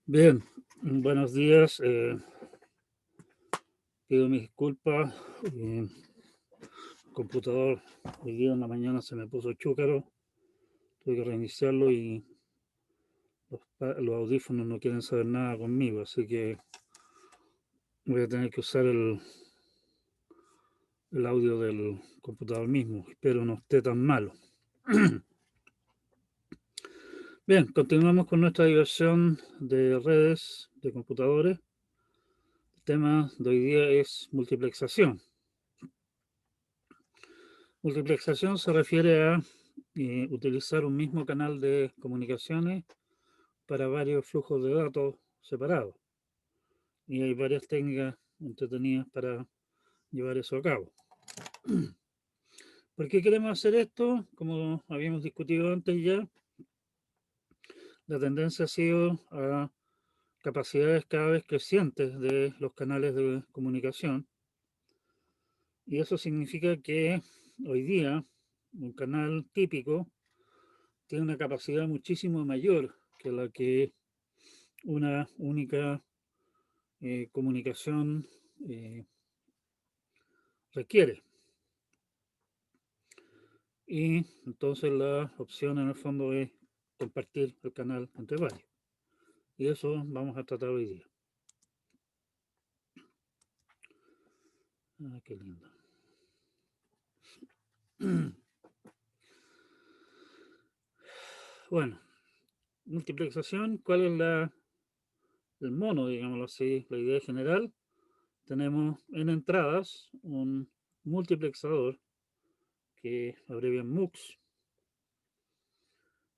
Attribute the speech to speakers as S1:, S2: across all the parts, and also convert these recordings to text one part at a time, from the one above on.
S1: Bien, buenos días. Pido mis disculpas. El computador hoy día en la mañana se me puso chúcaro. Tuve que reiniciarlo y los audífonos no quieren saber nada conmigo, así que voy a tener que usar el audio del computador mismo. Espero no esté tan malo. Bien, continuamos con nuestra diversión de redes de computadores. El tema de hoy día es multiplexación. Multiplexación se refiere a utilizar un mismo canal de comunicaciones para varios flujos de datos separados. Y hay varias técnicas entretenidas para llevar eso a cabo. ¿Por qué queremos hacer esto? Como habíamos discutido antes ya, la tendencia ha sido a capacidades cada vez crecientes de los canales de comunicación. Y eso significa que hoy día un canal típico tiene una capacidad muchísimo mayor que la que una única comunicación requiere. Y entonces la opción en el fondo es compartir el canal entre varios. Y eso vamos a tratar hoy día. Ah, qué lindo. Bueno, multiplexación, ¿cuál es el mono, digámoslo así, la idea general? Tenemos en entradas un multiplexador que abrevian MUX,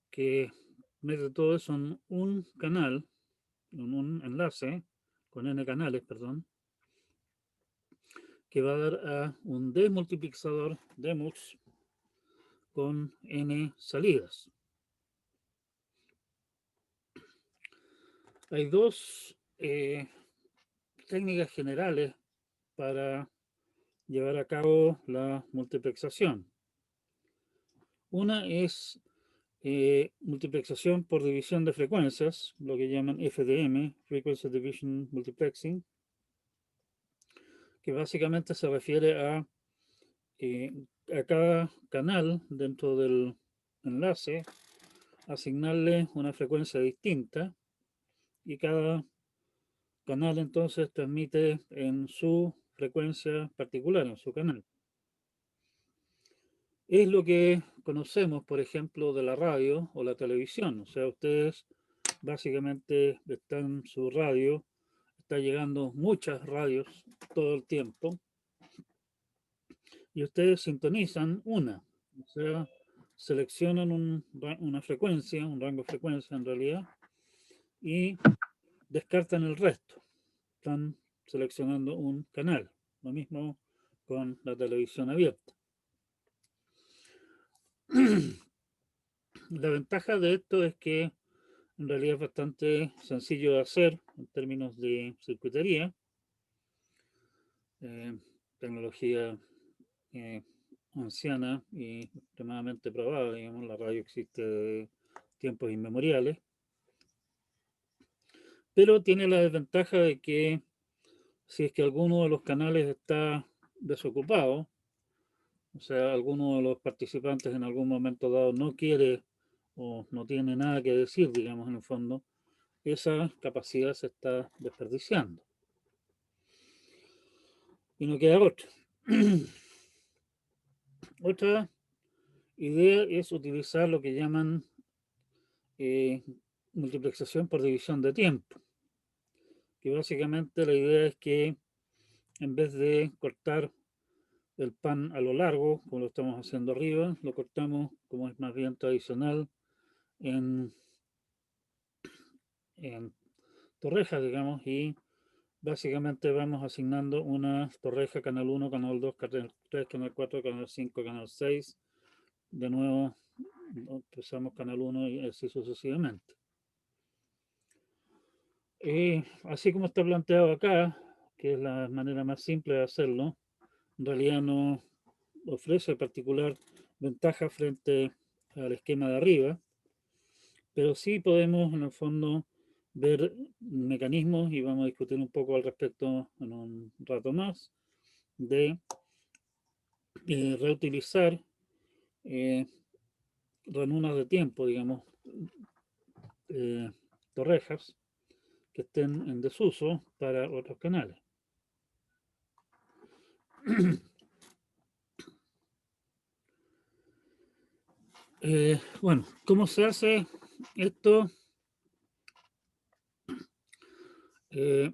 S1: que mete todo eso en un canal, en un enlace, con n canales, perdón, que va a dar a un desmultiplexador DMUX con n salidas. Hay dos técnicas generales para llevar a cabo la multiplexación. Una es multiplexación por división de frecuencias, lo que llaman FDM, Frequency Division Multiplexing, que básicamente se refiere a cada canal dentro del enlace, asignarle una frecuencia distinta y cada canal entonces transmite en su frecuencia particular, en su canal. Es lo que conocemos, por ejemplo, de la radio o la televisión. O sea, ustedes básicamente están en su radio, está llegando muchas radios todo el tiempo y ustedes sintonizan una. O sea, seleccionan una frecuencia, un rango de frecuencia en realidad, y descartan el resto. Están seleccionando un canal. Lo mismo con la televisión abierta. La ventaja de esto es que en realidad es bastante sencillo de hacer en términos de circuitería. Tecnología anciana y extremadamente probada, digamos, la radio existe de tiempos inmemoriales, pero tiene la desventaja de que si es que alguno de los canales está desocupado, o sea, alguno de los participantes en algún momento dado no quiere o no tiene nada que decir, digamos, en el fondo, esa capacidad se está desperdiciando. Y no queda otra. Otra idea es utilizar lo que llaman multiplexación por división de tiempo, que básicamente la idea es que en vez de cortar el pan a lo largo, como lo estamos haciendo arriba, lo cortamos, como es más bien tradicional, en, en torrejas, digamos, y básicamente vamos asignando una torreja, canal 1, canal 2, canal 3, canal 4, canal 5, canal 6. De nuevo, empezamos canal 1 y así sucesivamente. Así como está planteado acá, que es la manera más simple de hacerlo, en realidad no ofrece particular ventaja frente al esquema de arriba, pero sí podemos en el fondo ver mecanismos, y vamos a discutir un poco al respecto en un rato más, de reutilizar eh, ranuras de tiempo, digamos, eh, torrejas que estén en desuso para otros canales. Bueno, ¿cómo se hace esto? Eh,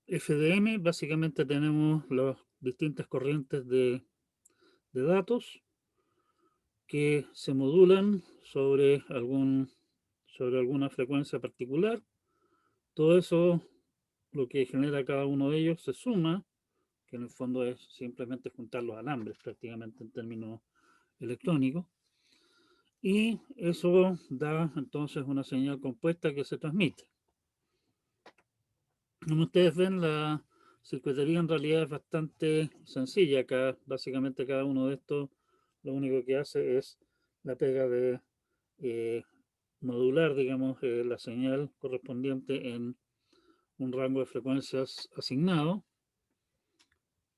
S1: FDM, básicamente tenemos las distintas corrientes de datos que se modulan sobre alguna frecuencia particular. Todo eso, lo que genera cada uno de ellos, se suma, que en el fondo es simplemente juntar los alambres prácticamente en términos electrónicos, y eso da entonces una señal compuesta que se transmite. Como ustedes ven, la circuitería en realidad es bastante sencilla. Acá, básicamente cada uno de estos lo único que hace es la pega de eh, modular, digamos, la señal correspondiente en un rango de frecuencias asignado,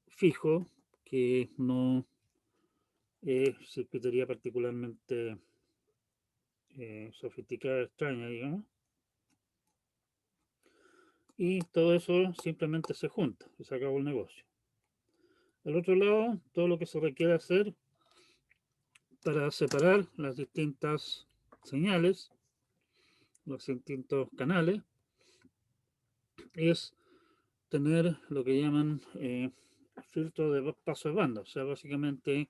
S1: fijo, que no es circuitería particularmente sofisticada, extraña, digamos. Y todo eso simplemente se junta y se acabó el negocio. Al otro lado, todo lo que se requiere hacer para separar las distintas señales, los distintos canales, es tener lo que llaman filtros de paso de banda. O sea, básicamente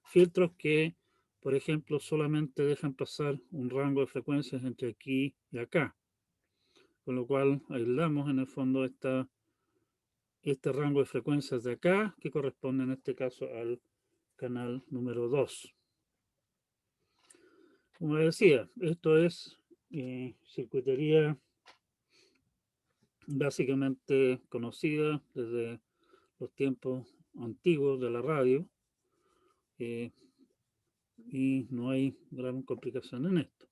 S1: filtros que, por ejemplo, solamente dejan pasar un rango de frecuencias entre aquí y acá. Con lo cual aislamos en el fondo este rango de frecuencias de acá, que corresponde en este caso al canal número 2. Como decía, esto es circuitería básicamente conocida desde los tiempos antiguos de la radio, eh, y no hay gran complicación en esto.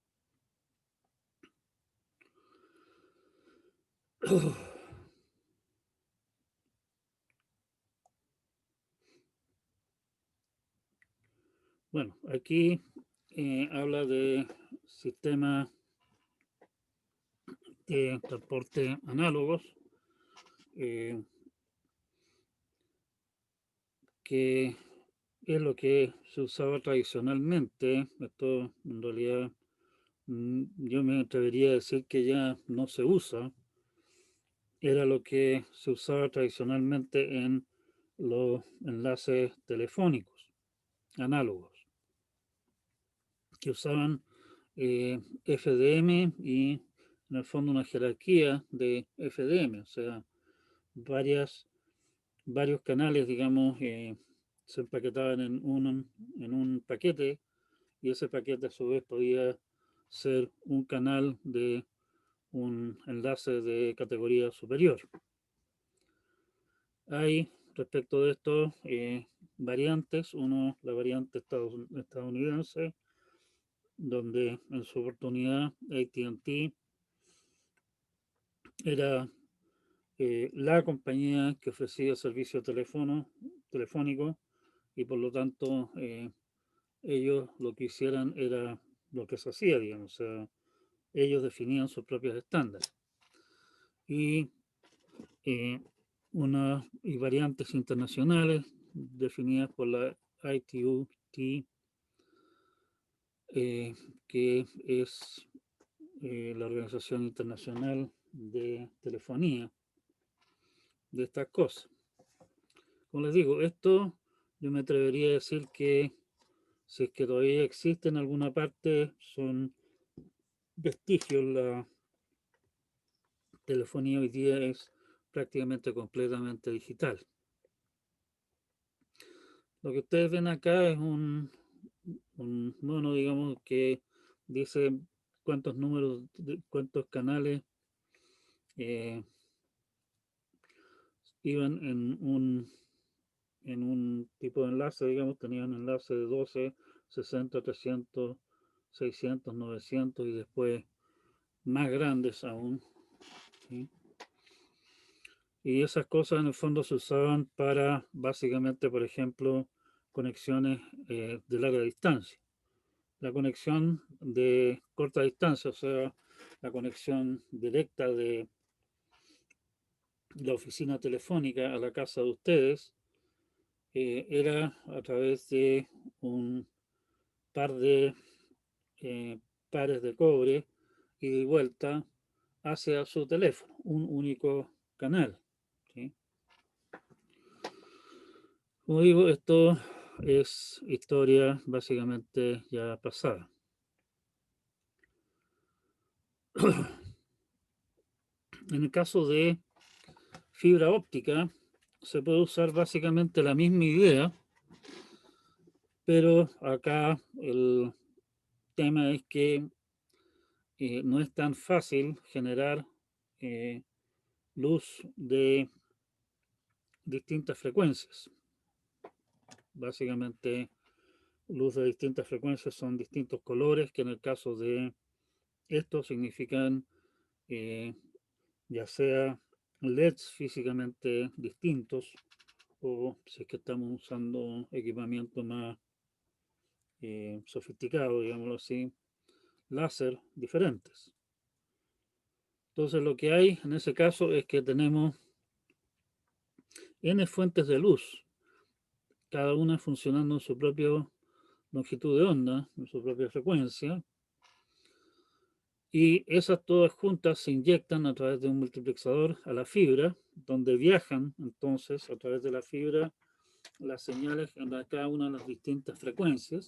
S1: Bueno, aquí habla de sistemas de transporte análogos, eh, que es lo que se usaba tradicionalmente. Esto en realidad yo me atrevería a decir que ya no se usa. Era lo que se usaba tradicionalmente en los enlaces telefónicos análogos, que usaban FDM y en el fondo una jerarquía de FDM, o sea, varios canales, digamos, se empaquetaban en un paquete, y ese paquete a su vez podía ser un canal de un enlace de categoría superior. Hay respecto de esto variantes. Uno, la variante estadounidense, donde en su oportunidad AT&T era la compañía que ofrecía servicio telefónico, y por lo tanto ellos lo que hicieran era lo que se hacía, digamos, o sea, ellos definían sus propios estándares. Y, y variantes internacionales definidas por la ITU-T, que es la Organización Internacional de Telefonía, de estas cosas. Como les digo, esto yo me atrevería a decir que, si es que todavía existe en alguna parte, son vestigios. La telefonía hoy día es prácticamente completamente digital. Lo que ustedes ven acá es un mono, digamos, que dice cuántos números, cuántos canales eh, iban en un tipo de enlace, digamos. Tenían enlace de 12, 60, 300, 600, 900 y después más grandes aún, ¿sí? Y esas cosas en el fondo se usaban para básicamente, por ejemplo, conexiones de larga distancia. La conexión de corta distancia, o sea, la conexión directa de la oficina telefónica a la casa de ustedes, era a través de un par de pares de cobre y de vuelta hacia su teléfono, un único canal, ¿sí? Como digo, esto es historia básicamente ya pasada. En el caso de fibra óptica, se puede usar básicamente la misma idea, pero acá el tema es que no es tan fácil generar eh, luz de distintas frecuencias. Básicamente, luz de distintas frecuencias son distintos colores que en el caso de esto significan eh, ya sea LEDs físicamente distintos o si es que estamos usando equipamiento más sofisticado, digámoslo así, láser diferentes. Entonces lo que hay en ese caso es que tenemos N fuentes de luz, cada una funcionando en su propia longitud de onda, en su propia frecuencia, y esas todas juntas se inyectan a través de un multiplexador a la fibra, donde viajan entonces a través de la fibra las señales en cada una de las distintas frecuencias,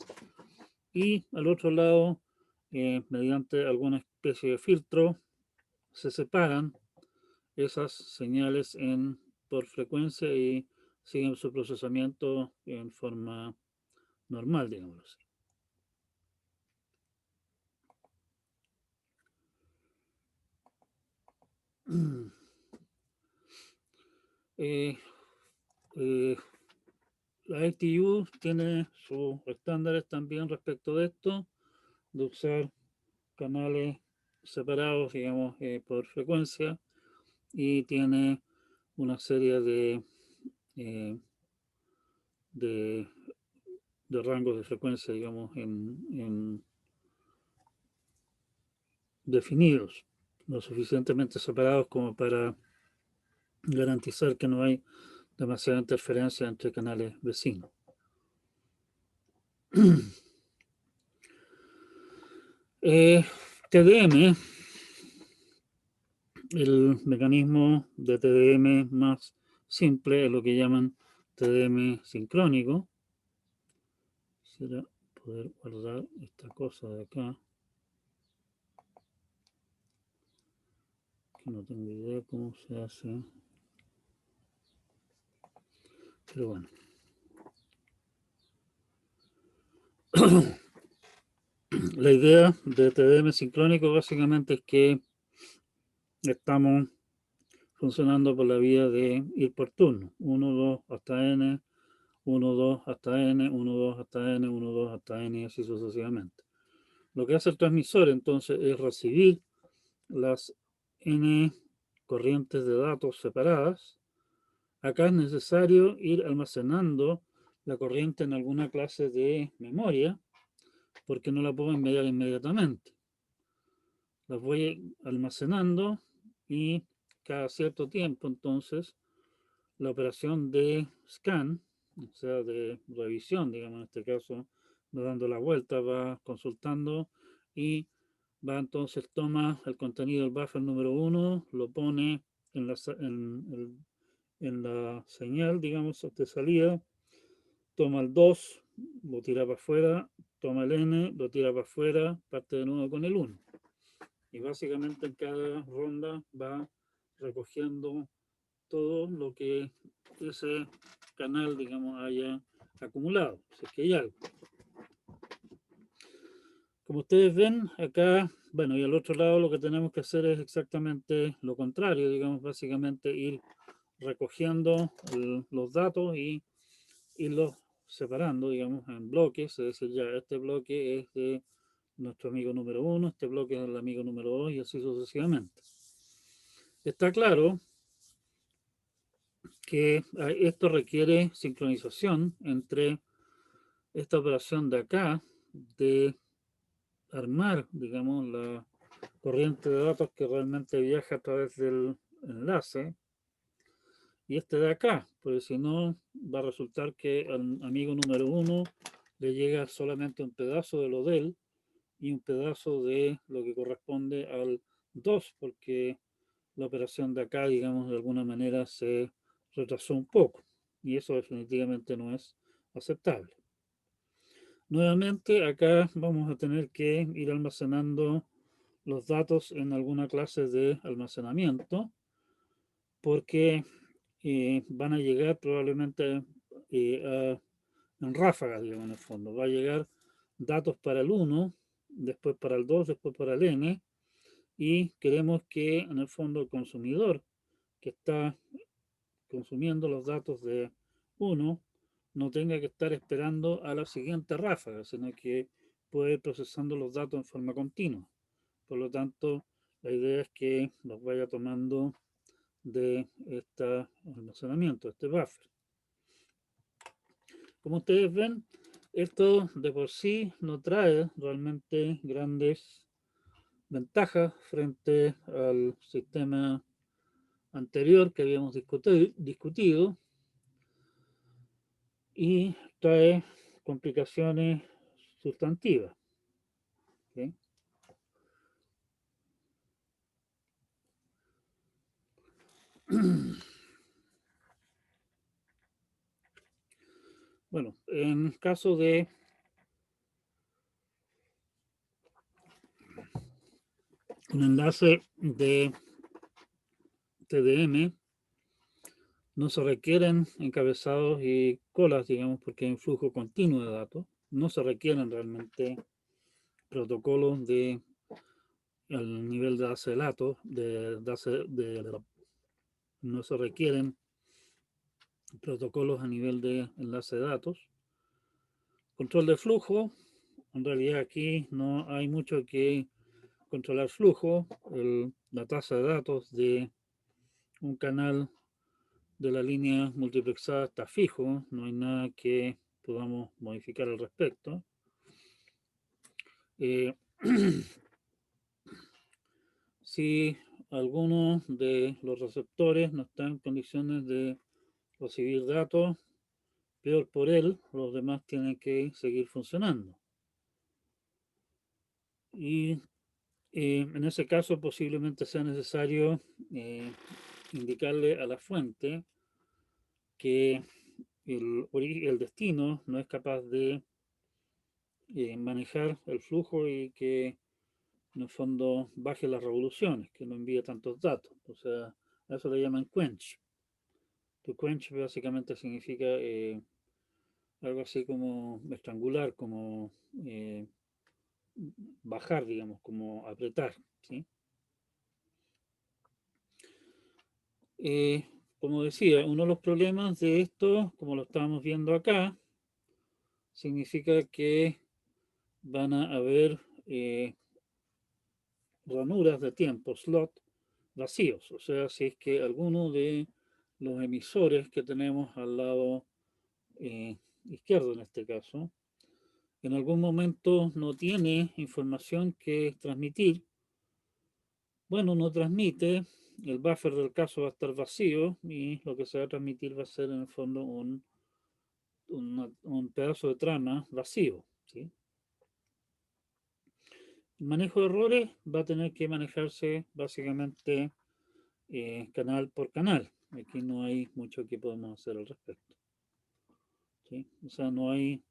S1: y al otro lado, mediante alguna especie de filtro, se separan esas señales por frecuencia y siguen su procesamiento en forma normal, digamos así. Eh, eh, la ITU tiene sus estándares también respecto de esto, de usar canales separados, digamos, por frecuencia, y tiene una serie eh, de, de rangos de frecuencia, digamos, definidos, lo suficientemente separados como para garantizar que no hay demasiada interferencia entre canales vecinos. TDM, el mecanismo de TDM más simple es lo que llaman TDM sincrónico. Quisiera poder guardar esta cosa de acá, que no tengo idea cómo se hace, pero bueno. La idea de TDM sincrónico básicamente es que estamos funcionando por la vía de ir por turno, 1, 2 hasta n, 1, 2 hasta n, 1, 2 hasta n, 1, 2 hasta n y así sucesivamente. Lo que hace el transmisor entonces es recibir las n corrientes de datos separadas. Acá es necesario ir almacenando la corriente en alguna clase de memoria porque no la puedo enviar inmediatamente. Las voy almacenando y cada cierto tiempo entonces la operación de scan, o sea, de revisión, digamos en este caso, va dando la vuelta, va consultando y va entonces, toma el contenido del buffer número 1, lo pone en la señal, digamos, de salida, toma el 2, lo tira para afuera, toma el n, lo tira para afuera, parte de nuevo con el 1. Y básicamente en cada ronda va recogiendo todo lo que ese canal, digamos, haya acumulado, si es que hay algo. Como ustedes ven acá, bueno, y al otro lado lo que tenemos que hacer es exactamente lo contrario, digamos, básicamente ir recogiendo los datos y irlos separando, digamos, en bloques, es decir, ya este bloque es de nuestro amigo número 1, este bloque es el amigo número 2 y así sucesivamente. Está claro que esto requiere sincronización entre esta operación de acá, de armar, digamos, la corriente de datos que realmente viaja a través del enlace, y este de acá, porque si no va a resultar que al amigo número 1 le llega solamente un pedazo de lo de él y un pedazo de lo que corresponde al 2, porque la operación de acá, digamos, de alguna manera se retrasó un poco, y eso definitivamente no es aceptable. Nuevamente, acá vamos a tener que ir almacenando los datos en alguna clase de almacenamiento, porque van a llegar probablemente en ráfagas, digamos, en el fondo. Va a llegar datos para el 1, después para el 2, después para el n, y queremos que en el fondo el consumidor que está consumiendo los datos de 1 no tenga que estar esperando a la siguiente ráfaga, sino que puede ir procesando los datos en forma continua. Por lo tanto, la idea es que los vaya tomando de este almacenamiento, este buffer. Como ustedes ven, esto de por sí no trae realmente grandes ventajas frente al sistema anterior que habíamos discutido, y trae complicaciones sustantivas. ¿Sí? Bueno, en caso de un enlace de TDM, no se requieren encabezados y colas, digamos, porque hay un flujo continuo de datos. No se requieren realmente protocolos de al nivel de base de datos, no se requieren protocolos a nivel de enlace de datos. Control de flujo, en realidad aquí no hay mucho que controlar flujo. La tasa de datos de un canal de la línea multiplexada está fijo, no hay nada que podamos modificar al respecto. Si alguno de los receptores no está en condiciones de recibir datos, peor por él, los demás tienen que seguir funcionando. Y en ese caso posiblemente sea necesario indicarle a la fuente que el destino no es capaz de manejar el flujo y que en el fondo baje las revoluciones, que no envíe tantos datos. O sea, a eso le llaman quench. Tu quench básicamente significa algo así como estrangular, como bajar, digamos, como apretar. ¿Sí? Como decía, uno de los problemas de esto, como lo estamos viendo acá, significa que van a haber ranuras de tiempo, slot vacíos. O sea, si es que alguno de los emisores que tenemos al lado izquierdo en este caso, en algún momento no tiene información que transmitir, bueno, no transmite, el buffer del caso va a estar vacío y lo que se va a transmitir va a ser en el fondo un pedazo de trama vacío. ¿Sí? El manejo de errores va a tener que manejarse básicamente canal por canal. Aquí no hay mucho que podemos hacer al respecto. ¿Sí? O sea, no hay,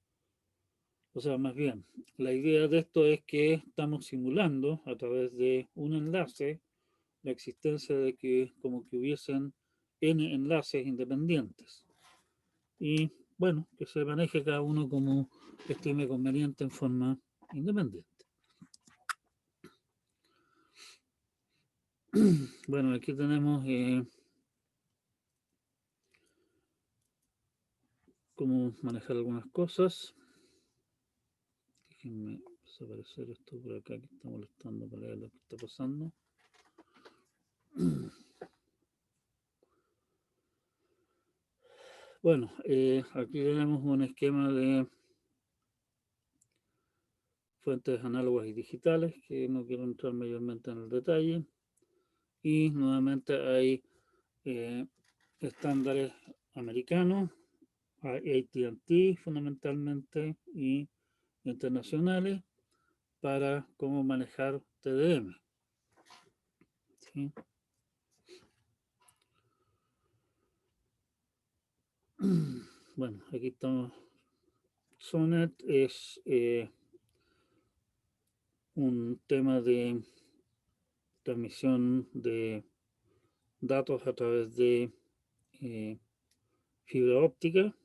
S1: o sea, más bien, la idea de esto es que estamos simulando a través de un enlace la existencia de que como que hubiesen n enlaces independientes. Y bueno, que se maneje cada uno como estime conveniente en forma independiente. Bueno, aquí tenemos cómo manejar algunas cosas. Déjenme desaparecer esto por acá que está molestando para ver lo que está pasando. Bueno, aquí tenemos un esquema de fuentes análogas y digitales, que no quiero entrar mayormente en el detalle. Y nuevamente hay estándares americanos, AT&T fundamentalmente, y internacionales para cómo manejar TDM. ¿Sí? Bueno, aquí estamos. Sonet es un tema de transmisión de datos a través de fibra óptica.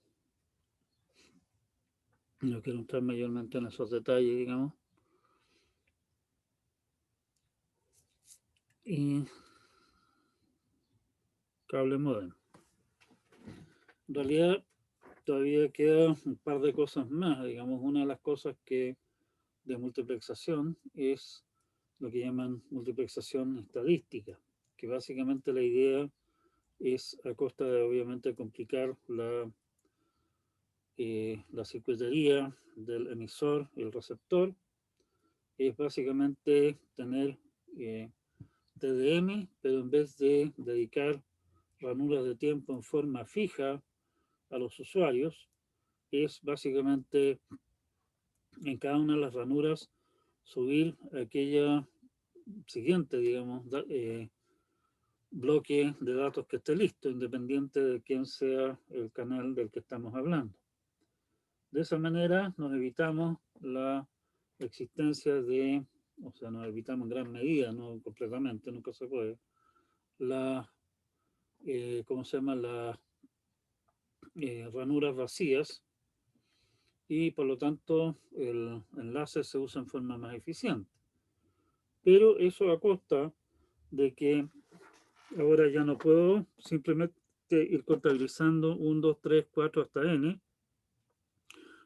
S1: No quiero entrar mayormente en esos detalles, digamos. Y cable modem. En realidad todavía queda un par de cosas más, digamos. Una de las cosas que de multiplexación es lo que llaman multiplexación estadística, que básicamente la idea es, a costa de obviamente complicar la circuitería del emisor y el receptor, es básicamente tener TDM, pero en vez de dedicar ranuras de tiempo en forma fija a los usuarios, es básicamente en cada una de las ranuras subir aquella siguiente, digamos, bloque de datos que esté listo, independiente de quién sea el canal del que estamos hablando. De esa manera nos evitamos la existencia de, o sea, nos evitamos en gran medida, no completamente, nunca se puede, ¿cómo se llama? Las ranuras vacías, y por lo tanto el enlace se usa en forma más eficiente. Pero eso a costa de que ahora ya no puedo simplemente ir contabilizando 1, 2, 3, 4 hasta n,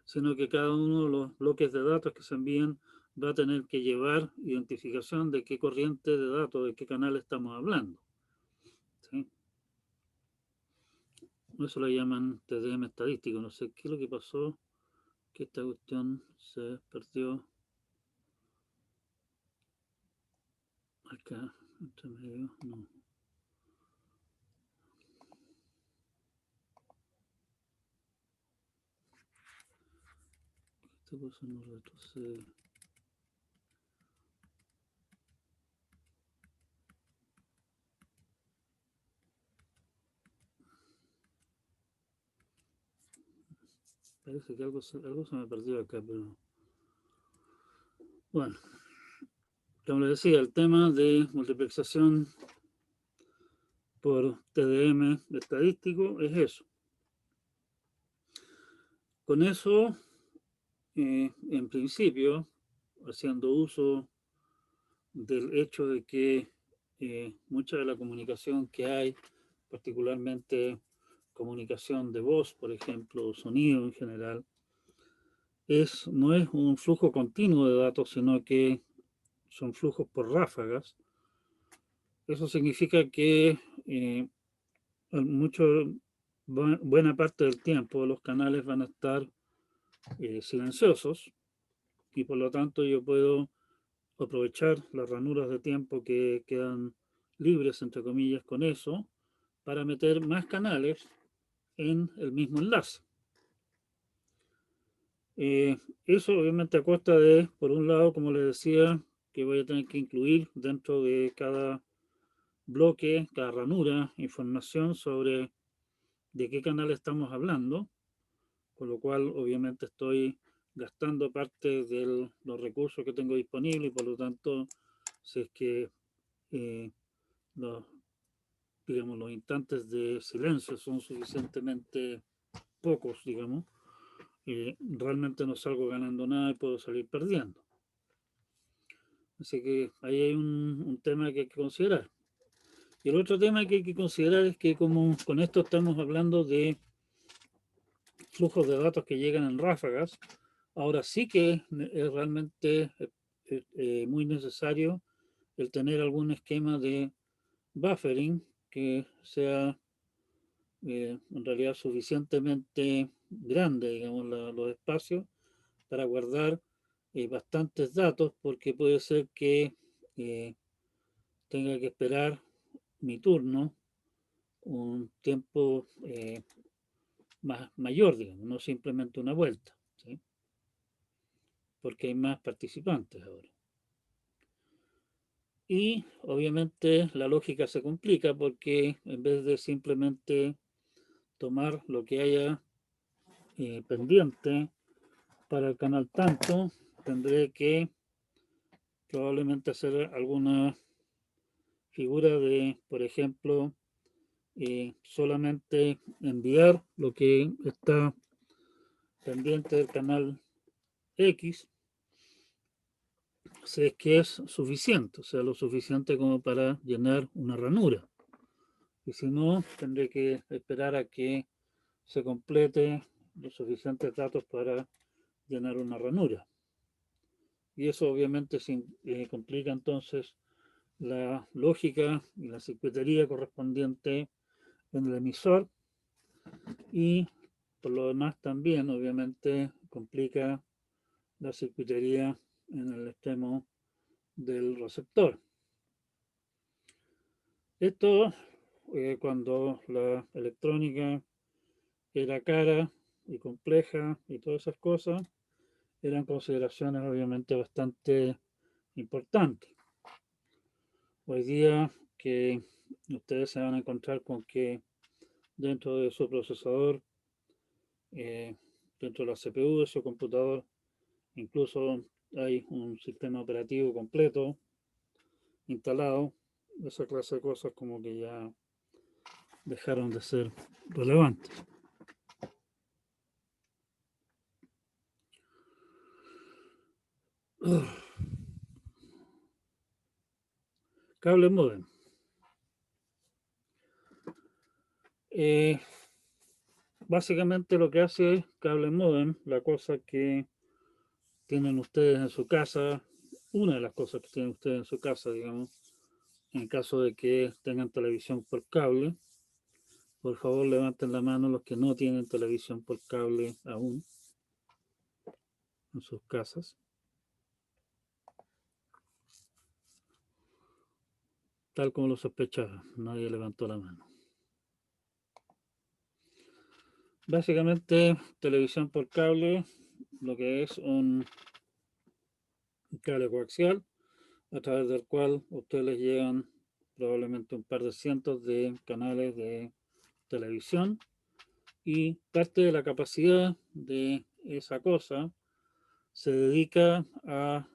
S1: sino que cada uno de los bloques de datos que se envían va a tener que llevar identificación de qué corriente de datos, de qué canal estamos hablando. ¿Sí? Eso lo llaman TDM estadístico. No sé qué es lo que pasó, que esta cuestión se perdió acá, entre medio, no. Esta cosa no retrocede. Parece que algo se me perdió acá, pero bueno. Como les decía, el tema de multiplexación por TDM estadístico es eso. Con eso, en principio, haciendo uso del hecho de que mucha de la comunicación que hay, particularmente comunicación de voz, por ejemplo, o sonido en general, no es un flujo continuo de datos, sino que son flujos por ráfagas. Eso significa que buena parte del tiempo los canales van a estar silenciosos, y por lo tanto yo puedo aprovechar las ranuras de tiempo que quedan libres, entre comillas, con eso, para meter más canales en el mismo enlace. Eso obviamente a costa de, por un lado, como les decía, que voy a tener que incluir dentro de cada bloque, cada ranura, información sobre de qué canal estamos hablando, con lo cual obviamente estoy gastando parte de los recursos que tengo disponibles, y por lo tanto, si es que los, digamos, los instantes de silencio son suficientemente pocos, digamos, realmente no salgo ganando nada y puedo salir perdiendo. Así que ahí hay un tema que hay que considerar. Y el otro tema que hay que considerar es que, como con esto estamos hablando de flujos de datos que llegan en ráfagas, Ahora sí que es realmente muy necesario el tener algún esquema de buffering que sea en realidad suficientemente grande, digamos, los espacios para guardar bastantes datos, porque puede ser que eh, tenga que esperar mi turno un tiempo mayor, digamos, no simplemente una vuelta, ¿sí? Porque hay más participantes ahora. Y obviamente la lógica se complica porque en vez de simplemente tomar lo que haya pendiente para el canal tanto, tendré que probablemente hacer alguna figura de, por ejemplo, solamente enviar lo que está pendiente del canal X, si es que es suficiente, o sea, lo suficiente como para llenar una ranura. Y si no, tendré que esperar a que se complete los suficientes datos para llenar una ranura. Y eso obviamente complica entonces la lógica y la circuitería correspondiente en el emisor y por lo demás también obviamente complica la circuitería en el extremo del receptor. Esto cuando la electrónica era cara y compleja y todas esas cosas eran consideraciones obviamente bastante importantes. Hoy día que ustedes se van a encontrar con que dentro de su procesador, dentro de la CPU de su computador, incluso hay un sistema operativo completo instalado. Esa clase de cosas como que ya dejaron de ser relevantes. Cable modem. Eh, Básicamente lo que hace cable modem, la cosa que tienen ustedes en su casa, una de las cosas que tienen ustedes en su casa, digamos, en caso de que tengan televisión por cable, por favor levanten la mano los que no tienen televisión por cable aún en sus casas. Tal como lo sospechaba, nadie levantó la mano. Básicamente, televisión por cable, lo que es un cable coaxial, a través del cual a ustedes les llegan probablemente un par de cientos de canales de televisión y parte de la capacidad de esa cosa se dedica a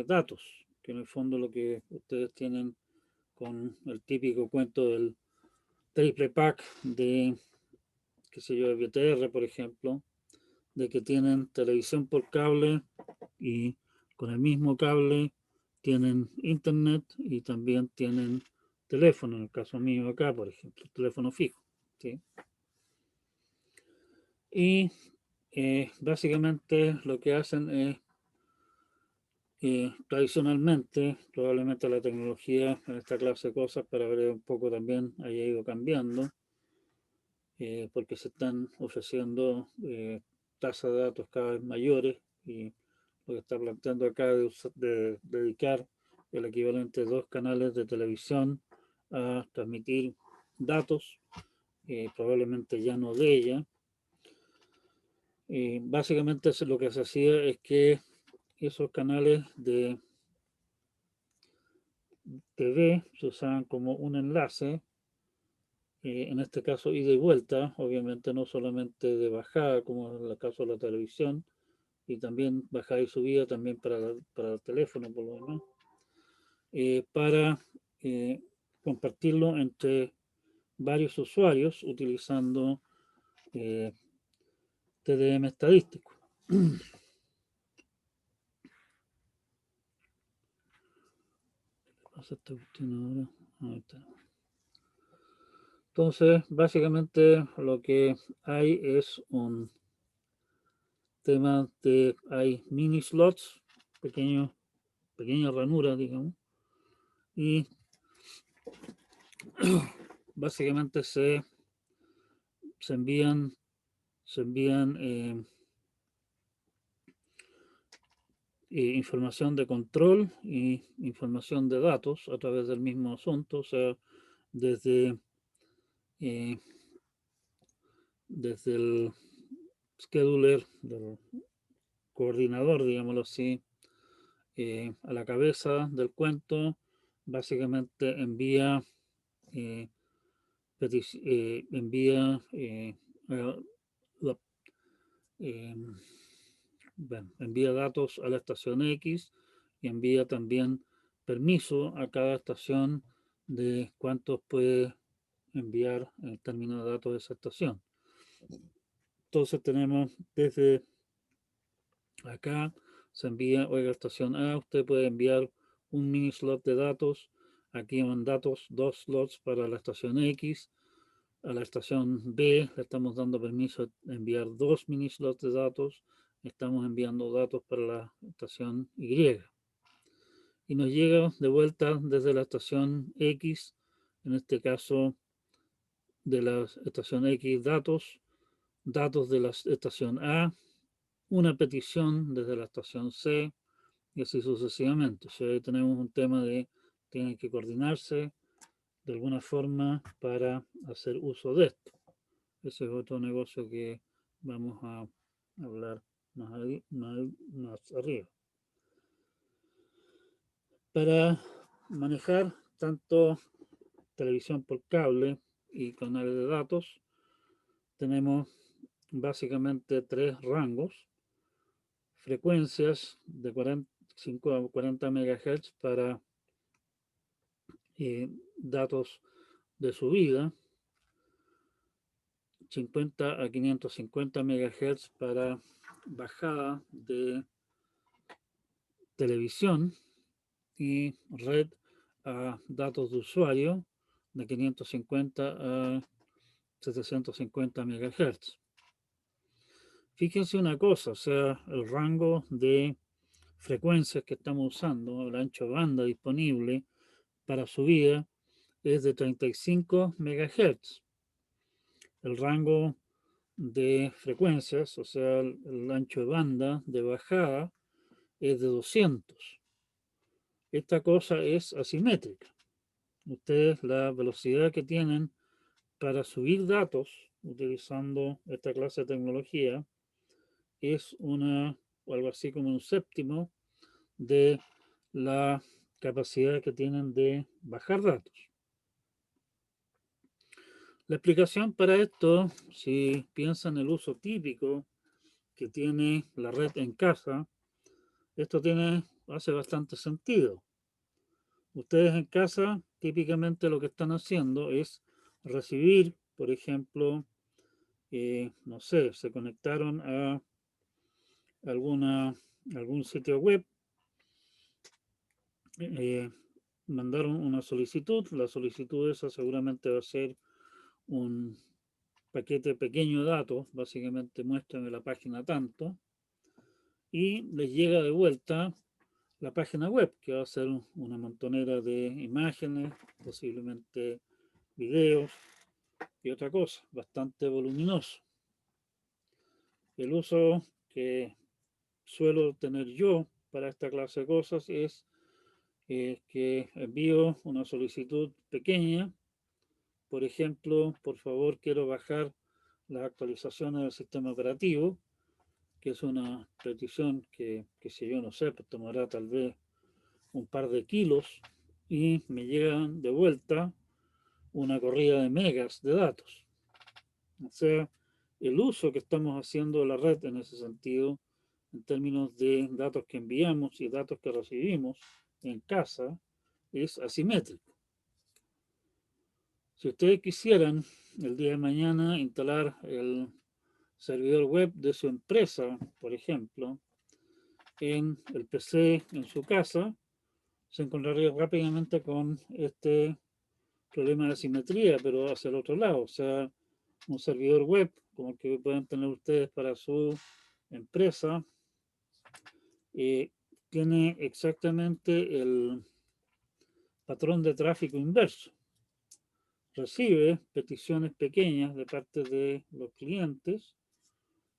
S1: datos, que en el fondo lo que ustedes tienen con el típico cuento del triple pack de, qué sé yo, de VTR, por ejemplo, de que tienen televisión por cable y con el mismo cable tienen internet y también tienen teléfono, en el caso mío acá, por ejemplo, teléfono fijo. ¿Sí? Y básicamente lo que hacen es, tradicionalmente, probablemente la tecnología en esta clase de cosas, para ver un poco también, haya ido cambiando, porque se están ofreciendo tasas de datos cada vez mayores y lo que está planteando acá de dedicar el equivalente de 2 canales de televisión a transmitir datos, probablemente ya no de ella. Básicamente lo que se hacía es que esos canales de TV se usaban como un enlace, en este caso ida y vuelta, obviamente no solamente de bajada como en el caso de la televisión, y también bajada y subida también para el teléfono por lo demás, para compartirlo entre varios usuarios utilizando TDM estadístico. Entonces, básicamente lo que hay es un tema de, hay mini slots, pequeñas ranuras, digamos, y básicamente se envían, se envían información de control y información de datos a través del mismo asunto, o sea, desde, eh, desde el scheduler, del coordinador, digámoslo así, a la cabeza del cuento, básicamente envía, eh, envía la, eh, bueno, envía datos a la estación X y envía también permiso a cada estación de cuántos puede enviar en términos de datos de esa estación. Entonces tenemos desde acá, se envía, oiga, estación A, usted puede enviar un mini slot de datos, aquí en datos, 2 slots para la estación X, a la estación B le estamos dando permiso de enviar 2 mini slots de datos, estamos enviando datos para la estación Y. Y nos llega de vuelta desde la estación X, en este caso de la estación X datos, datos de la estación A, una petición desde la estación C y así sucesivamente. O sea, ahí tenemos un tema de tienen que coordinarse de alguna forma para hacer uso de esto. Ese es otro negocio que vamos a hablar más arriba. Para manejar tanto televisión por cable y canales de datos, tenemos básicamente 3 rangos: frecuencias de 45 a 40 MHz para datos de subida, 50 a 550 MHz para bajada de televisión, y red a datos de usuario de 550 a 750 MHz. Fíjense una cosa, o sea, el rango de frecuencias que estamos usando, el ancho de banda disponible para subida es de 35 MHz. El rango de frecuencias, o sea, el ancho de banda de bajada es de 200. Esta cosa es asimétrica. Ustedes la velocidad que tienen para subir datos utilizando esta clase de tecnología es o algo así como un séptimo de la capacidad que tienen de bajar datos. La explicación para esto, si piensan el uso típico que tiene la red en casa, esto hace bastante sentido. Ustedes en casa típicamente lo que están haciendo es recibir, por ejemplo, no sé, se conectaron a algún sitio web, eh, mandaron una solicitud, la solicitud esa seguramente va a ser un paquete pequeño de datos, básicamente muéstrame la página tanto, y les llega de vuelta la página web, que va a ser una montonera de imágenes, posiblemente videos y otra cosa, bastante voluminoso. El uso que suelo tener yo para esta clase de cosas es que envío una solicitud pequeña, por ejemplo, por favor quiero bajar las actualizaciones del sistema operativo, que es una petición que si yo no sé, pues tomará tal vez un par de kilos, y me llegan de vuelta una corrida de megas de datos. O sea, el uso que estamos haciendo de la red en ese sentido, en términos de datos que enviamos y datos que recibimos en casa, es asimétrico. Si ustedes quisieran el día de mañana instalar el servidor web de su empresa, por ejemplo, en el PC en su casa, se encontraría rápidamente con este problema de asimetría, pero hacia el otro lado. O sea, un servidor web como el que pueden tener ustedes para su empresa tiene exactamente el patrón de tráfico inverso. Recibe peticiones pequeñas de parte de los clientes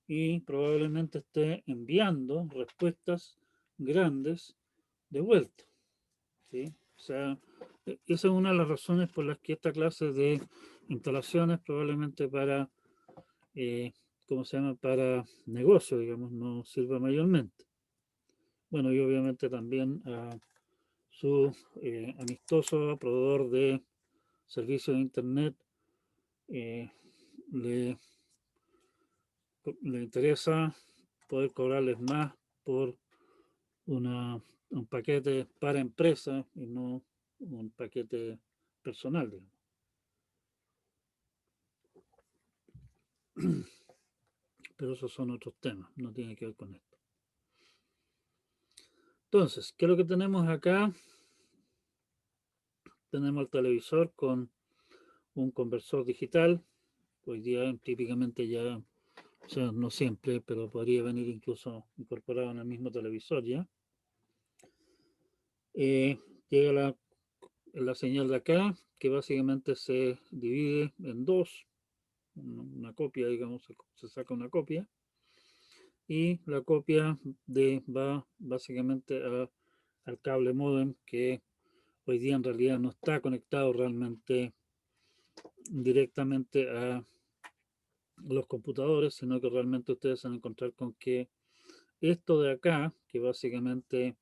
S1: y probablemente esté enviando respuestas grandes de vuelta, ¿sí? O sea, esa es una de las razones por las que esta clase de instalaciones probablemente para, ¿cómo se llama? Para negocio, digamos, no sirva mayormente. Bueno, y obviamente también a su amistoso proveedor de servicios de Internet eh, le, le interesa poder cobrarles más por un paquete para empresa y no un paquete personal, digamos. Pero esos son otros temas, no tiene que ver con esto. Entonces, ¿qué es lo que tenemos acá? Tenemos el televisor con un conversor digital. Hoy día típicamente ya, o sea, no siempre, pero podría venir incluso incorporado en el mismo televisor ya. Llega la señal de acá, que básicamente se divide en dos, una copia, digamos, se saca una copia, y la copia va básicamente al cable modem, que hoy día en realidad no está conectado realmente directamente a los computadores, sino que realmente ustedes van a encontrar con que esto de acá, que básicamente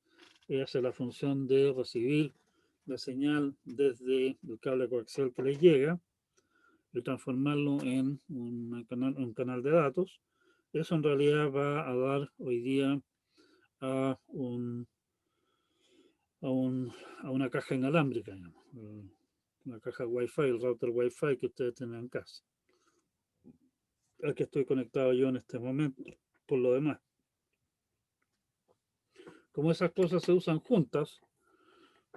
S1: hace la función de recibir la señal desde el cable coaxial que les llega y transformarlo en un canal de datos, eso en realidad va a dar hoy día a, un, a una caja inalámbrica, digamos, una caja Wi-Fi, el router Wi-Fi que ustedes tienen en casa, al que estoy conectado yo en este momento, por lo demás. Como esas cosas se usan juntas,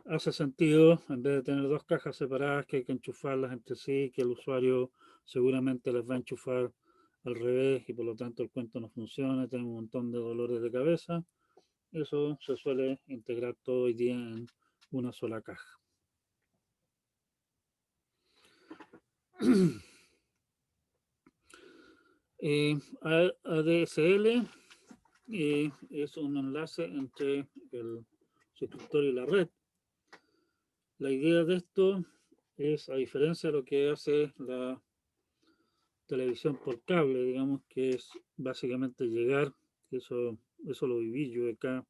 S1: hace sentido, en vez de tener dos cajas separadas que hay que enchufarlas entre sí, que el usuario seguramente les va a enchufar al revés y por lo tanto el cuento no funciona, tiene un montón de dolores de cabeza. Eso se suele integrar todo hoy día en una sola caja. ADSL es un enlace entre el suscriptor y la red. La idea de esto es, a diferencia de lo que hace la televisión por cable, digamos, que es básicamente llegar, eso lo viví yo acá.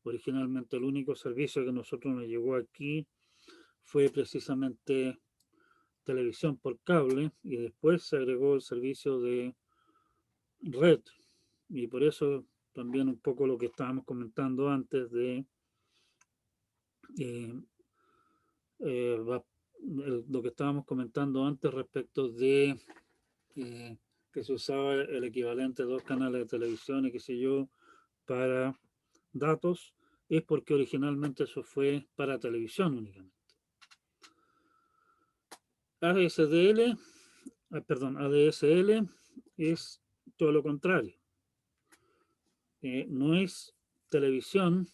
S1: Originalmente el único servicio que nosotros nos llegó aquí fue precisamente televisión por cable y después se agregó el servicio de red. Y por eso también un poco lo que estábamos comentando antes de eh, lo que estábamos comentando antes respecto de que se usaba el equivalente de dos canales de televisión y qué sé yo para datos, es porque originalmente eso fue para televisión únicamente. ADSL es todo lo contrario. No es televisión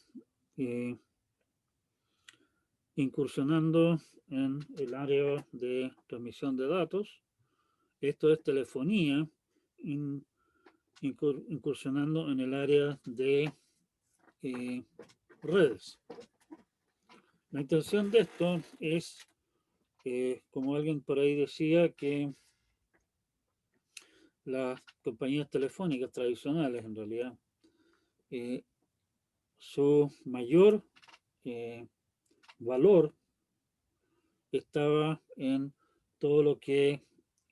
S1: incursionando en el área de transmisión de datos. Esto es telefonía incursionando en el área de redes. La intención de esto es, como alguien por ahí decía, que las compañías telefónicas tradicionales, en realidad, su mayor valor estaba en todo lo que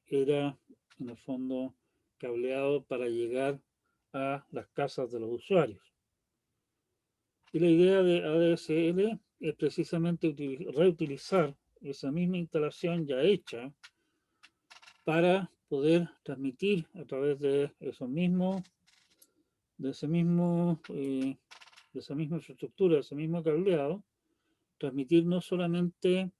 S1: era, en el fondo, cableado para llegar a las casas de los usuarios. Y la idea de ADSL es precisamente reutilizar esa misma instalación ya hecha para poder transmitir a través de esos mismos, de ese mismo, de esa misma infraestructura, de ese mismo cableado, transmitir no solamente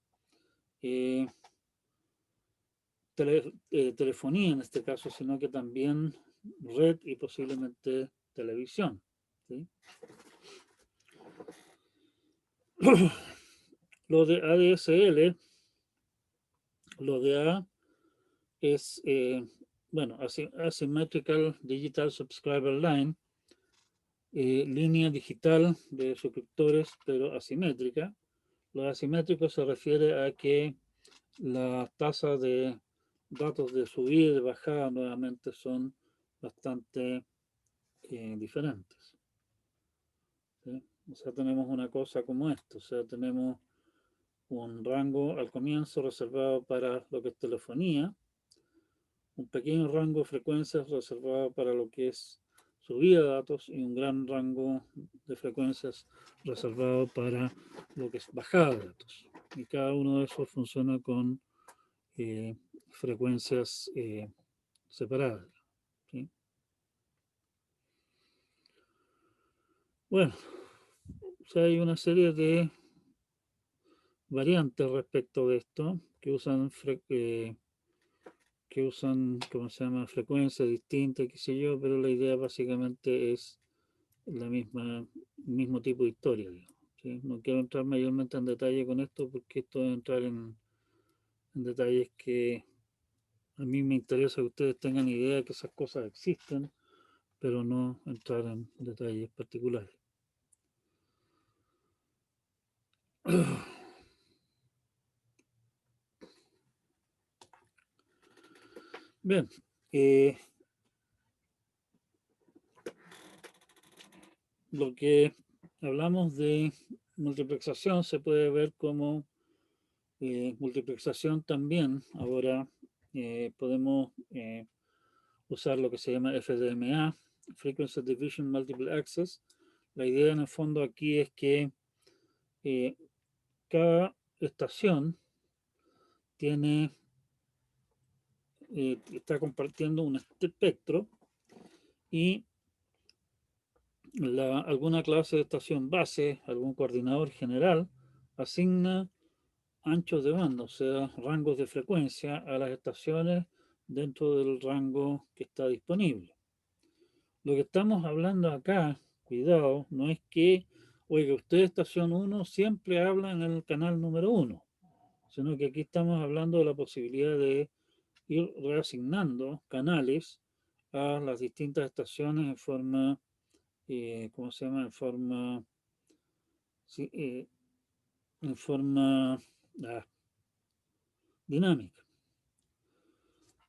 S1: telefonía en este caso, sino que también red y posiblemente televisión. ¿Sí? Lo de ADSL, lo de A es, bueno, Asymmetrical Digital Subscriber Line, línea digital de suscriptores, pero asimétrica. Lo asimétrico se refiere a que las tasas de datos de subida y de bajada nuevamente son bastante diferentes. ¿Sí? O sea, tenemos una cosa como esto, o sea, tenemos un rango al comienzo reservado para lo que es telefonía, un pequeño rango de frecuencias reservado para lo que es subida de datos y un gran rango de frecuencias reservado para lo que es bajada de datos. Y cada uno de esos funciona con frecuencias separadas. ¿Sí? Bueno, o sea, hay una serie de variantes respecto de esto que usan, ¿cómo se llama?, frecuencias distintas, qué sé yo, pero la idea básicamente es la misma, mismo tipo de historia, digamos, ¿sí? No quiero entrar mayormente en detalle con esto porque esto es entrar en detalles que a mí me interesa que ustedes tengan idea de que esas cosas existen, pero no entrar en detalles particulares. Bien, lo que hablamos de multiplexación se puede ver como multiplexación también. Ahora podemos usar lo que se llama FDMA, Frequency Division Multiple Access. La idea en el fondo aquí es que eh, cada estación tiene, está compartiendo un espectro y alguna clase de estación base, algún coordinador general, asigna anchos de banda, o sea, rangos de frecuencia a las estaciones dentro del rango que está disponible. Lo que estamos hablando acá, cuidado, no es que, oiga, usted estación 1 siempre habla en el canal número 1, sino que aquí estamos hablando de la posibilidad de ir reasignando canales a las distintas estaciones en forma, ¿cómo se llama? Sí, en forma dinámica.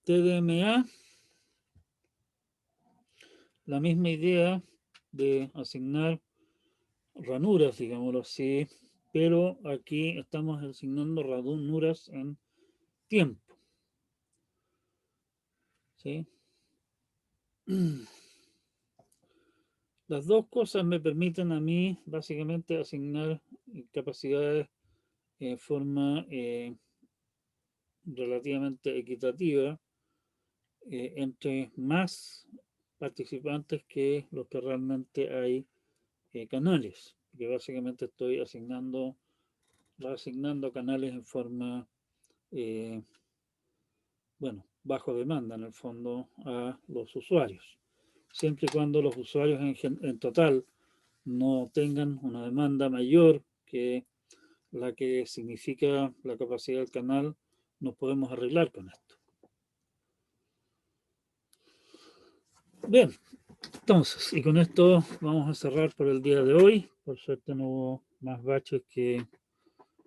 S1: TDMA, la misma idea de asignar ranuras, digámoslo así, pero aquí estamos asignando ranuras en tiempo. ¿Sí? Las dos cosas me permiten a mí básicamente asignar capacidades en forma relativamente equitativa entre más participantes que los que realmente hay canales, que básicamente estoy reasignando canales en forma, bueno, bajo demanda en el fondo a los usuarios. Siempre y cuando los usuarios en total no tengan una demanda mayor que la que significa la capacidad del canal, nos podemos arreglar con esto. Bien, entonces, y con esto vamos a cerrar por el día de hoy. Por suerte no hubo más baches que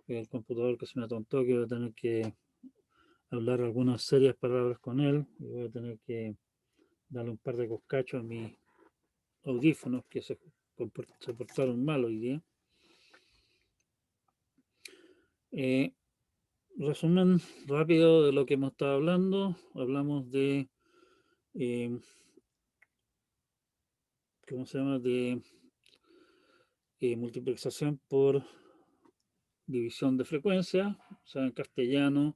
S1: el computador que se me atontó, que voy a tener que hablar algunas serias palabras con él y voy a tener que darle un par de coscachos a mis audífonos que se portaron mal hoy día. Resumen rápido de lo que hemos estado hablando. Hablamos de, ¿cómo se llama? De multiplexación por división de frecuencia. O sea, en castellano,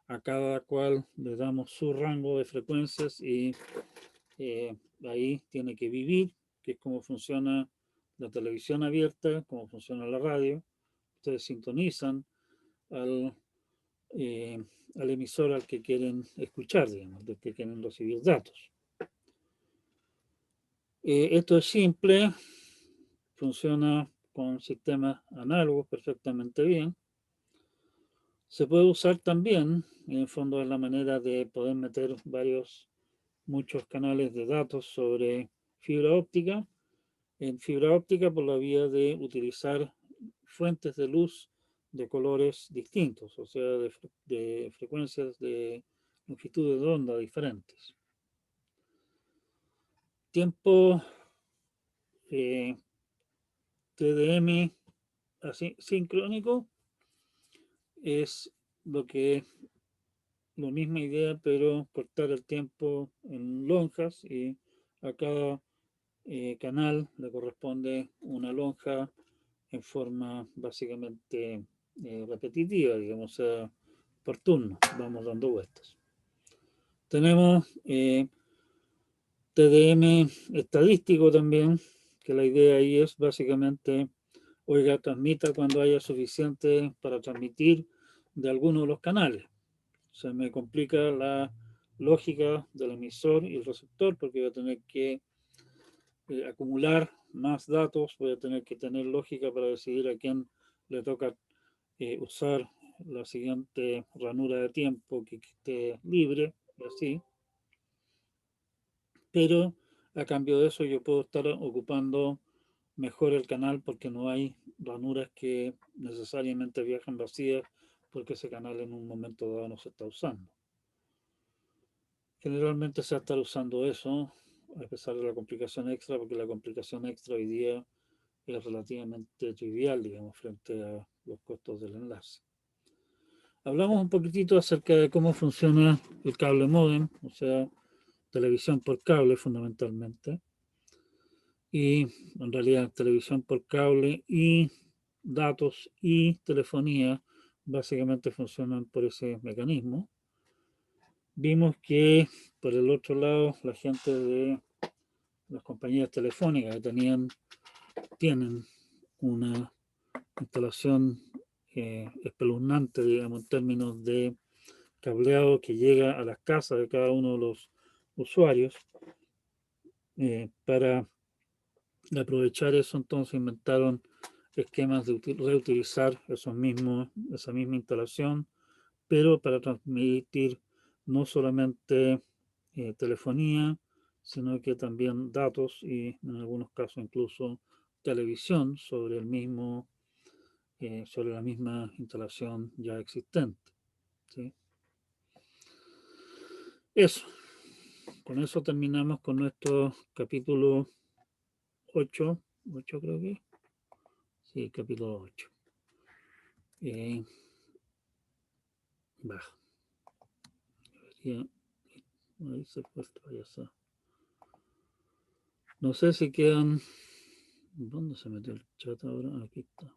S1: a cada cual le damos su rango de frecuencias y ahí tiene que vivir, que es como funciona la televisión abierta, cómo funciona la radio. Ustedes sintonizan al, eh, al emisor al que quieren escuchar, digamos, del que quieren recibir datos. Esto es simple, funciona con sistemas análogos perfectamente bien. Se puede usar también, en el fondo es la manera de poder meter muchos canales de datos sobre fibra óptica, en fibra óptica por la vía de utilizar fuentes de luz de colores distintos, o sea, de frecuencias de longitudes de onda diferentes. Tiempo TDM sincrónico es lo que la misma idea, pero cortar el tiempo en lonjas y a cada canal le corresponde una lonja en forma básicamente repetitiva, digamos, o sea, por turno, vamos dando vueltas. Tenemos TDM estadístico también, que la idea ahí es básicamente, oiga, transmita cuando haya suficiente para transmitir de alguno de los canales. Se me complica la lógica del emisor y el receptor porque voy a tener que acumular más datos, voy a tener que tener lógica para decidir a quién le toca usar la siguiente ranura de tiempo que esté libre y así. Pero a cambio de eso yo puedo estar ocupando mejor el canal porque no hay ranuras que necesariamente viajan vacías porque ese canal en un momento dado no se está usando. Generalmente se va a estar usando eso, a pesar de la complicación extra, porque la complicación extra hoy día es relativamente trivial, digamos, frente a los costos del enlace. Hablamos un poquitito acerca de cómo funciona el cable modem, o sea, televisión por cable fundamentalmente, y en realidad televisión por cable y datos y telefonía básicamente funcionan por ese mecanismo. Vimos que por el otro lado la gente de las compañías telefónicas que tienen una instalación espeluznante, digamos, en términos de cableado que llega a las casas de cada uno de los usuarios. Para aprovechar eso, entonces inventaron esquemas de reutilizar esa misma instalación, pero para transmitir no solamente telefonía, sino que también datos y en algunos casos incluso televisión sobre la misma instalación ya existente. ¿Sí? Eso, con eso terminamos con nuestro capítulo 8, 8 creo que, sí, capítulo 8. Baja. Ahí se fue, ya está. No sé si quedan. ¿Dónde se metió el chat ahora? Aquí está.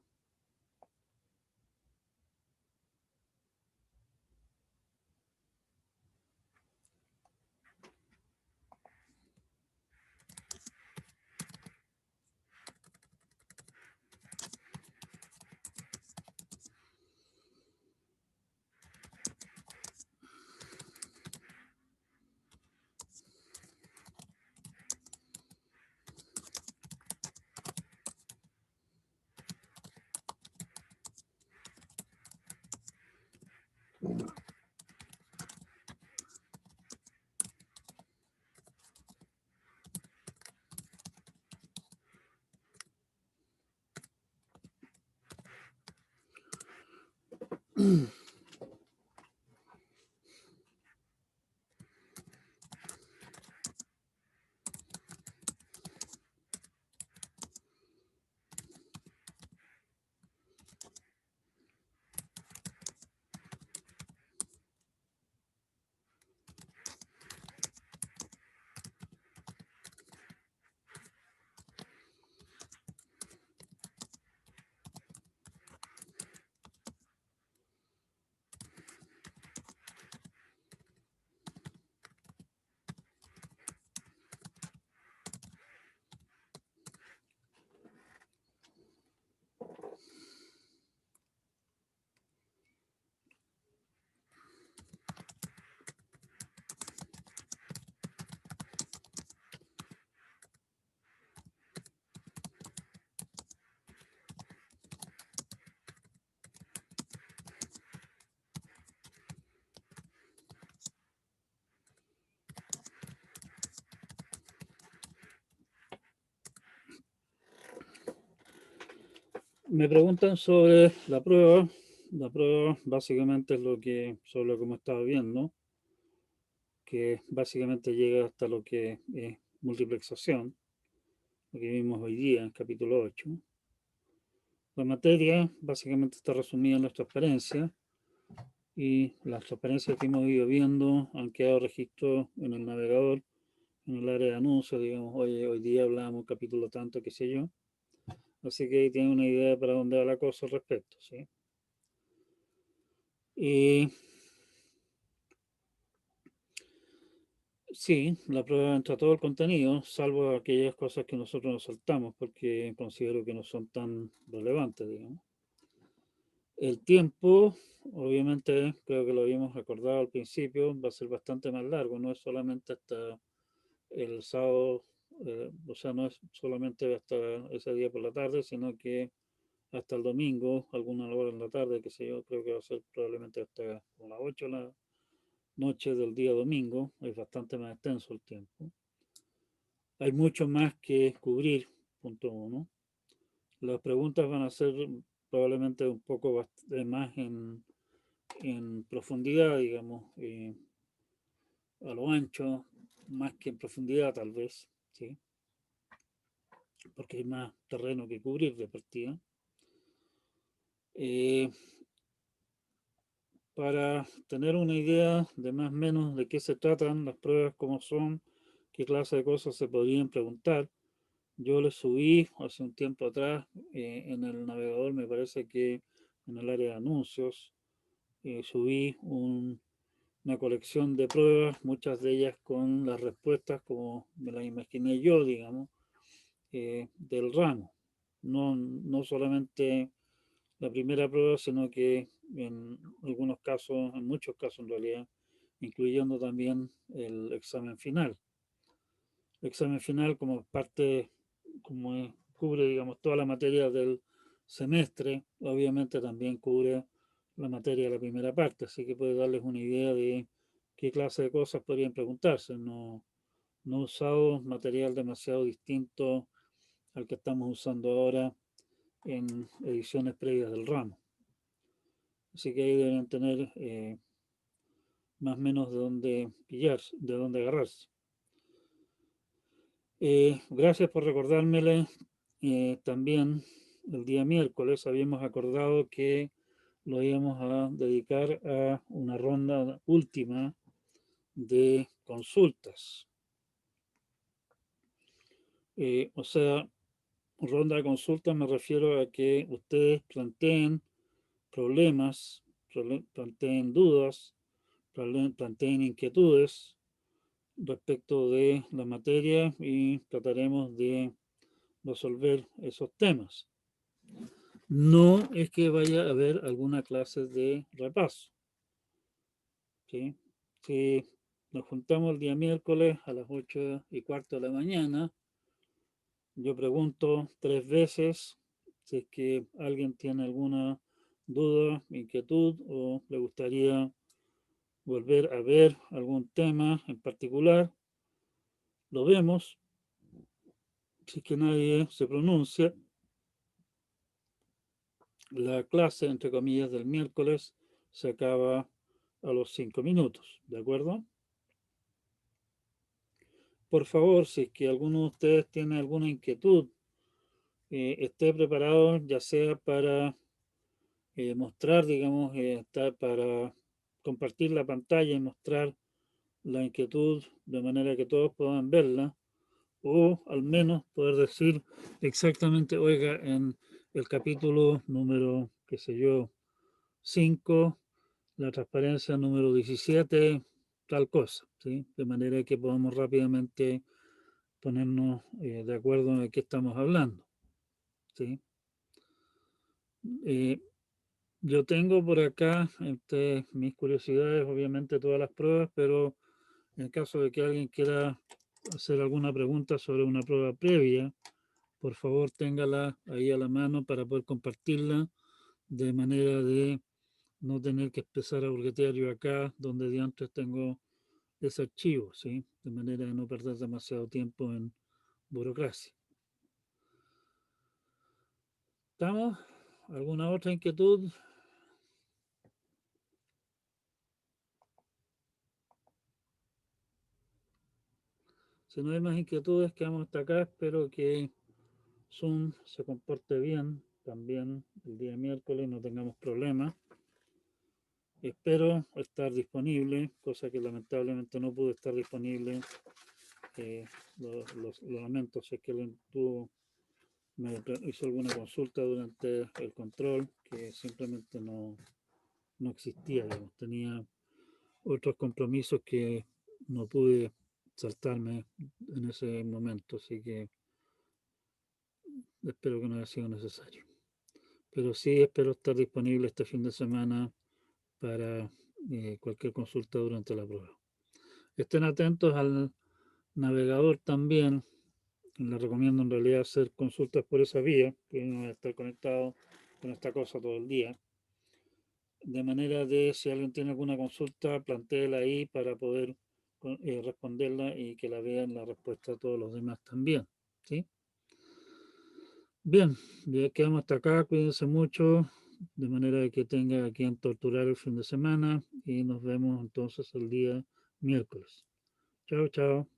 S1: Me preguntan sobre la prueba. La prueba básicamente es lo que, sobre lo que hemos estado viendo, que básicamente llega hasta lo que es multiplexación, lo que vimos hoy día en capítulo 8. La materia básicamente está resumida en las transparencias y las transparencias que hemos ido viendo han quedado registros en el navegador, en el área de anuncios, digamos, hoy día hablamos capítulo tanto, qué sé yo. Así que ahí tienen una idea para dónde va la cosa al respecto, ¿sí? Y sí, la prueba entra todo el contenido, salvo aquellas cosas que nosotros nos saltamos porque considero que no son tan relevantes, digamos. El tiempo, obviamente, creo que lo habíamos recordado al principio, va a ser bastante más largo, no es solamente hasta el sábado, o sea, no es solamente hasta ese día por la tarde, sino que hasta el domingo, alguna hora en la tarde, que sé yo, creo que va a ser probablemente hasta las 8 de la noche del día domingo, es bastante más extenso el tiempo. Hay mucho más que cubrir, punto uno. Las preguntas van a ser probablemente un poco más en profundidad, digamos, a lo ancho, más que en profundidad tal vez, ¿sí? Porque hay más terreno que cubrir de partida. Eh, para tener una idea de más o menos de qué se tratan las pruebas, cómo son, qué clase de cosas se podrían preguntar. Yo les subí hace un tiempo atrás en el navegador, me parece que en el área de anuncios, subí una colección de pruebas, muchas de ellas con las respuestas como me las imaginé yo, digamos, del ramo. No solamente la primera prueba, sino que en algunos casos, en muchos casos en realidad, incluyendo también el examen final. El examen final como parte, cubre, digamos, toda la materia del semestre, obviamente también cubre la materia de la primera parte, así que puede darles una idea de qué clase de cosas podrían preguntarse. No he usado material demasiado distinto al que estamos usando ahora en ediciones previas del ramo. Así que ahí deben tener más o menos de dónde pillarse, de dónde agarrarse. Gracias por recordármele. También el día miércoles habíamos acordado que lo íbamos a dedicar a una ronda última de consultas. O sea, ronda de consultas me refiero a que ustedes planteen problemas, planteen dudas, planteen inquietudes respecto de la materia y trataremos de resolver esos temas. No es que vaya a haber alguna clase de repaso, ¿sí? Si nos juntamos el día miércoles a las 8:15 de la mañana, yo pregunto 3 veces si es que alguien tiene alguna duda, inquietud o le gustaría volver a ver algún tema en particular. Lo vemos. Si es que nadie se pronuncia, la clase, entre comillas, del miércoles se acaba a los 5 minutos, ¿de acuerdo? Por favor, si es que alguno de ustedes tiene alguna inquietud, esté preparado ya sea para mostrar, digamos, para compartir la pantalla y mostrar la inquietud de manera que todos puedan verla, o al menos poder decir exactamente, oiga, en el capítulo número, qué sé yo, 5, la transparencia número 17, tal cosa, ¿sí? De manera que podamos rápidamente ponernos de acuerdo en qué estamos hablando, ¿sí? Eh, yo tengo por acá, entre mis curiosidades, obviamente todas las pruebas, pero en caso de que alguien quiera hacer alguna pregunta sobre una prueba previa, por favor téngala ahí a la mano para poder compartirla de manera de no tener que empezar a burguetear yo acá donde de antes tengo ese archivo, ¿sí? De manera de no perder demasiado tiempo en burocracia. ¿Estamos? ¿Alguna otra inquietud? Si no hay más inquietudes, quedamos hasta acá. Espero que Zoom se comporte bien también el día miércoles, no tengamos problemas. Espero estar disponible, cosa que lamentablemente no pude estar disponible. Lo lamento si es que me hizo alguna consulta durante el control, que simplemente no existía, digamos. Tenía otros compromisos que no pude saltarme en ese momento, así que espero que no haya sido necesario. Pero sí espero estar disponible este fin de semana para cualquier consulta durante la prueba. Estén atentos al navegador también. Les recomiendo en realidad hacer consultas por esa vía, que no va a estar conectado con esta cosa todo el día. De manera de, si alguien tiene alguna consulta, plantéela ahí para poder responderla y que la vean la respuesta a todos los demás también. ¿Sí? Bien, ya quedamos hasta acá, cuídense mucho, de manera de que tenga a quien torturar el fin de semana y nos vemos entonces el día miércoles. Chao, chao.